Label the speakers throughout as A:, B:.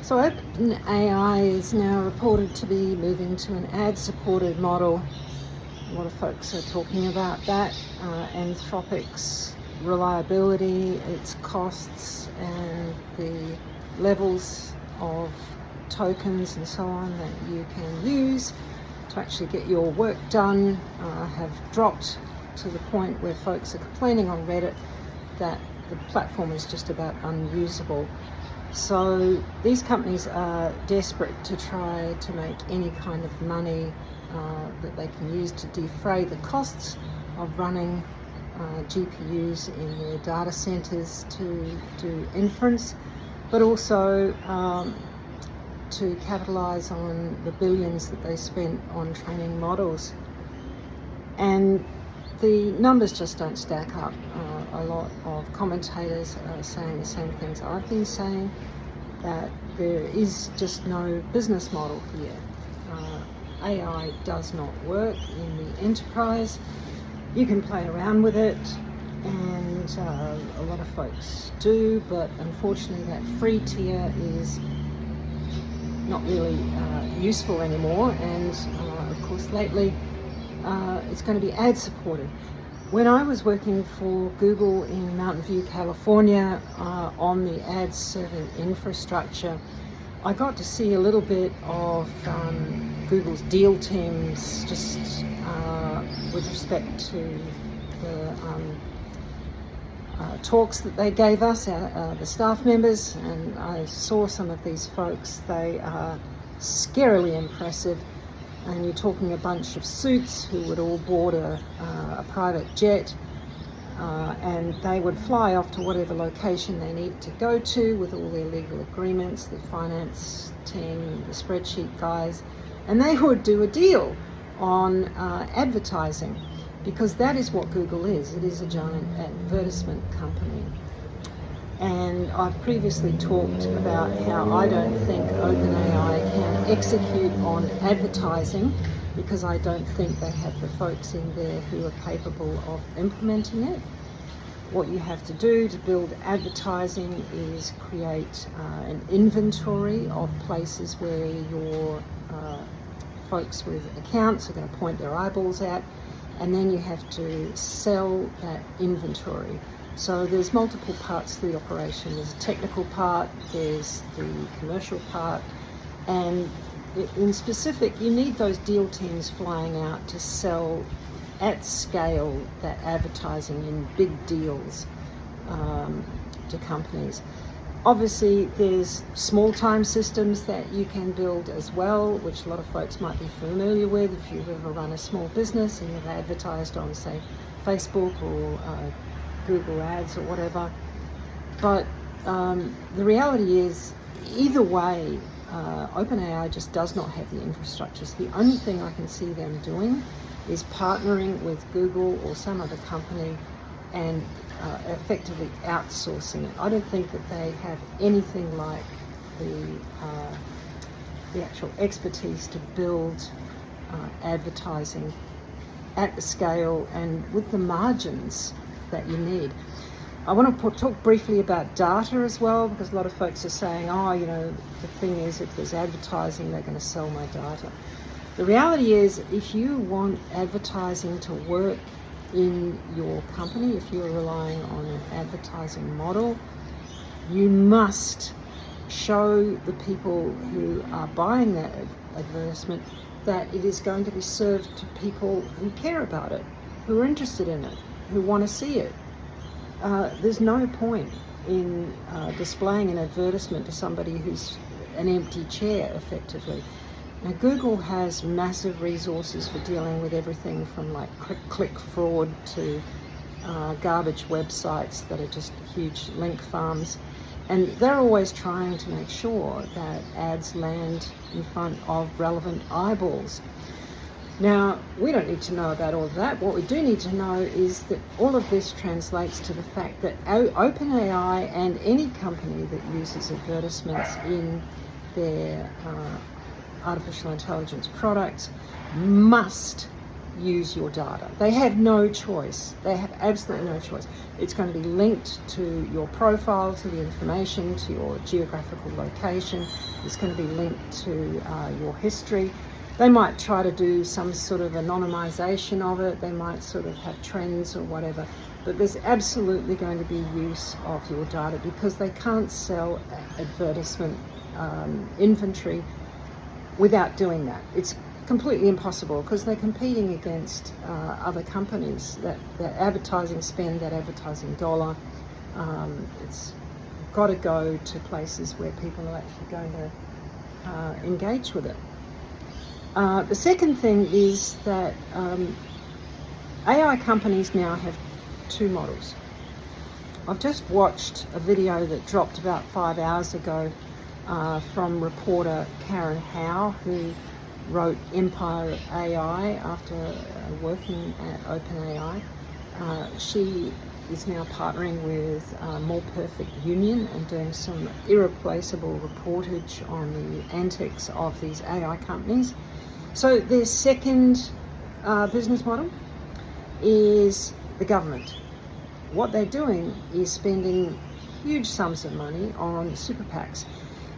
A: So OpenAI is now reported to be moving to an ad-supported model. A lot of folks are talking about that. Anthropic's reliability, its costs, and the levels of tokens and so on that you can use to actually get your work done have dropped to the point where folks are complaining on Reddit that the platform is just about unusable. So these companies are desperate to try to make any kind of money that they can use to defray the costs of running GPUs in their data centers to do inference, but also to capitalize on the billions that they spent on training models. And the numbers just don't stack up. A lot of commentators are saying the same things I've been saying, that there is just no business model here. AI does not work in the enterprise. You can play around with it, and a lot of folks do, but unfortunately that free tier is not really useful anymore, and of course lately it's going to be ad supported. When I was working for Google in Mountain View, California, on the ad serving infrastructure, I got to see a little bit of Google's deal teams just with respect to the talks that they gave us, the staff members, and I saw some of these folks. They are scarily impressive. And you're talking a bunch of suits who would all board a private jet, and they would fly off to whatever location they needed to go to with all their legal agreements, the finance team, the spreadsheet guys, and they would do a deal on advertising, because that is what Google is. It is a giant advertisement company. And I've previously talked about how I don't think OpenAI can execute on advertising, because I don't think they have the folks in there who are capable of implementing it. What you have to do to build advertising is create an inventory of places where your folks with accounts are going to point their eyeballs at, and then you have to sell that inventory. So there's multiple parts to the operation. There's a technical part, there's the commercial part, and in specific, you need those deal teams flying out to sell at scale that advertising in big deals to companies. Obviously, there's small-time systems that you can build as well, which a lot of folks might be familiar with if you've ever run a small business and you've advertised on, say, Facebook or Google Ads or whatever. But the reality is, either way, OpenAI just does not have the infrastructure. So the only thing I can see them doing is partnering with Google or some other company and effectively outsourcing it. I don't think that they have anything like the actual expertise to build advertising at the scale and with the margins that you need. I want to talk briefly about data as well, because a lot of folks are saying, oh, you know, the thing is, if there's advertising, they're going to sell my data. The reality is, if you want advertising to work in your company, if you're relying on an advertising model, you must show the people who are buying that advertisement that it is going to be served to people who care about it, who are interested in it, who want to see it. There's no point in displaying an advertisement to somebody who's an empty chair, effectively. Now, Google has massive resources for dealing with everything from like click fraud to garbage websites that are just huge link farms. And they're always trying to make sure that ads land in front of relevant eyeballs. Now, we don't need to know about all of that. What we do need to know is that all of this translates to the fact that OpenAI and any company that uses advertisements in their artificial intelligence products must use your data. They have no choice. They have absolutely no choice. It's going to be linked to your profile, to the information, to your geographical location. It's going to be linked to your history. They might try to do some sort of anonymization of it. They might sort of have trends or whatever. But there's absolutely going to be use of your data because they can't sell advertisement inventory without doing that. It's completely impossible because they're competing against other companies. That advertising spend, that advertising dollar, it's got to go to places where people are actually going to engage with it. The second thing is that AI companies now have two models. I've just watched a video that dropped about 5 hours ago from reporter Karen Howe, who wrote Empire AI after working at OpenAI. She is now partnering with More Perfect Union and doing some irreplaceable reportage on the antics of these AI companies. So their second business model is the government. What they're doing is spending huge sums of money on super PACs.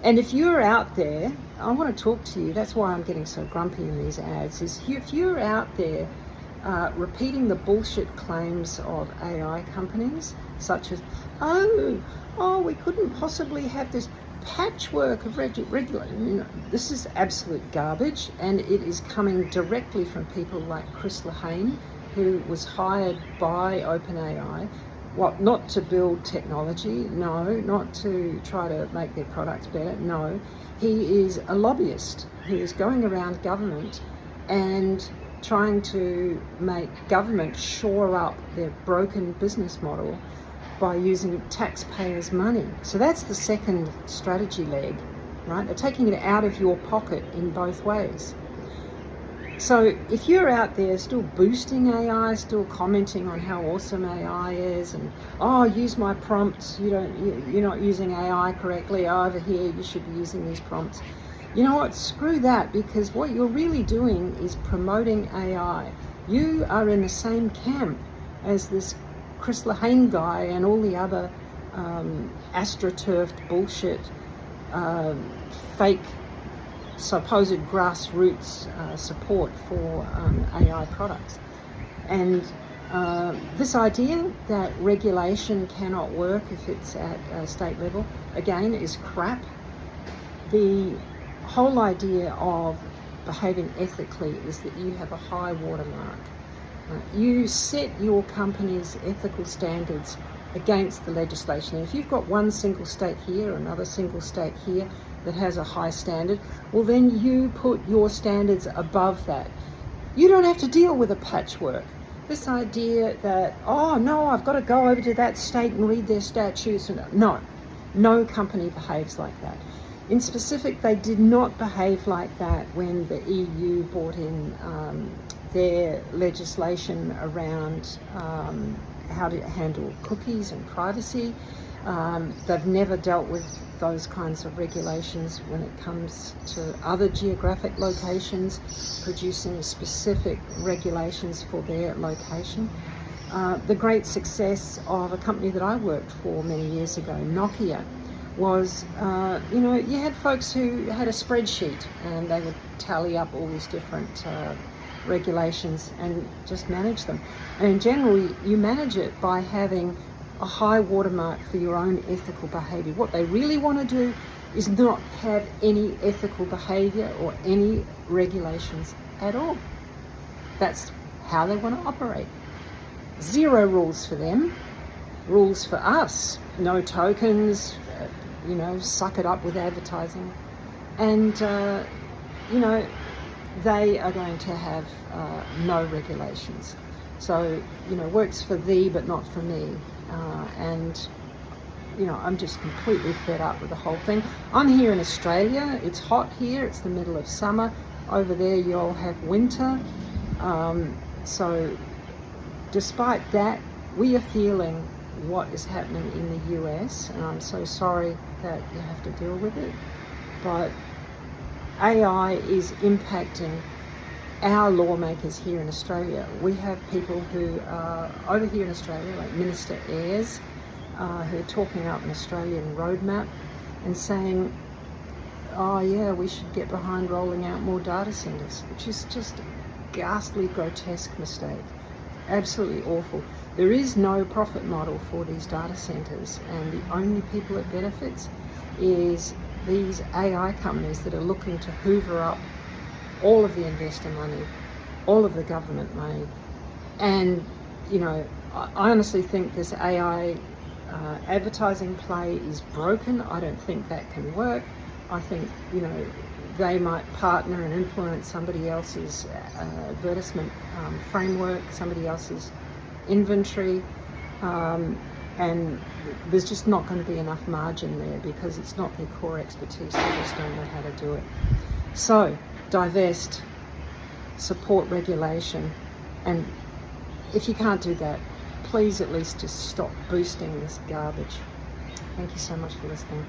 A: And if you're out there, I want to talk to you, that's why I'm getting so grumpy in these ads, is if you're out there repeating the bullshit claims of AI companies, such as, we couldn't possibly have this patchwork of regulation. This is absolute garbage, and it is coming directly from people like Chris Lehane, who was hired by OpenAI. What, not to build technology? No. Not to try to make their products better? No. He is a lobbyist who is going around government and trying to make government shore up their broken business model by using taxpayers' money. So that's the second strategy leg, right? They're taking it out of your pocket in both ways. So if you're out there still boosting AI, still commenting on how awesome AI is, and use my prompts, you're not using AI correctly, over here you should be using these prompts. You know what, screw that, because what you're really doing is promoting AI. You are in the same camp as this Chris Lehane guy and all the other astroturfed bullshit, fake supposed grassroots support for AI products. And this idea that regulation cannot work if it's at a state level, again, is crap. The whole idea of behaving ethically is that you have a high watermark. You set your company's ethical standards against the legislation. And if you've got one single state here, another single state here that has a high standard, well then you put your standards above that. You don't have to deal with a patchwork. This idea that, I've got to go over to that state and read their statutes. No company behaves like that. In specific, they did not behave like that when the EU brought in their legislation around how to handle cookies and privacy. They've never dealt with those kinds of regulations when it comes to other geographic locations, producing specific regulations for their location. The great success of a company that I worked for many years ago, Nokia, was, you had folks who had a spreadsheet and they would tally up all these different regulations and just manage them. And in general, you manage it by having a high watermark for your own ethical behaviour. What they really want to do is not have any ethical behaviour or any regulations at all. That's how they want to operate. Zero rules for them, rules for us. No tokens, suck it up with advertising. And, they are going to have no regulations. So, works for thee but not for me. I'm just completely fed up with the whole thing. I'm here in Australia. It's hot here. It's the middle of summer. Over there you'll have winter. So despite that, we are feeling what is happening in the US, and I'm so sorry that you have to deal with it. But AI is impacting our lawmakers here in Australia, we have people who are over here in Australia, like Minister Ayres, who are talking up an Australian roadmap and saying, oh yeah, we should get behind rolling out more data centres, which is just a ghastly, grotesque mistake. Absolutely awful. There is no profit model for these data centres, and the only people it benefits is these AI companies that are looking to hoover up all of the investor money, all of the government money. And, you know, I honestly think this AI advertising play is broken. I don't think that can work. I think, you know, they might partner and influence somebody else's advertisement framework, somebody else's inventory, and there's just not going to be enough margin there because it's not their core expertise. They just don't know how to do it. So divest, support regulation, and if you can't do that, please at least just stop boosting this garbage. Thank you so much for listening.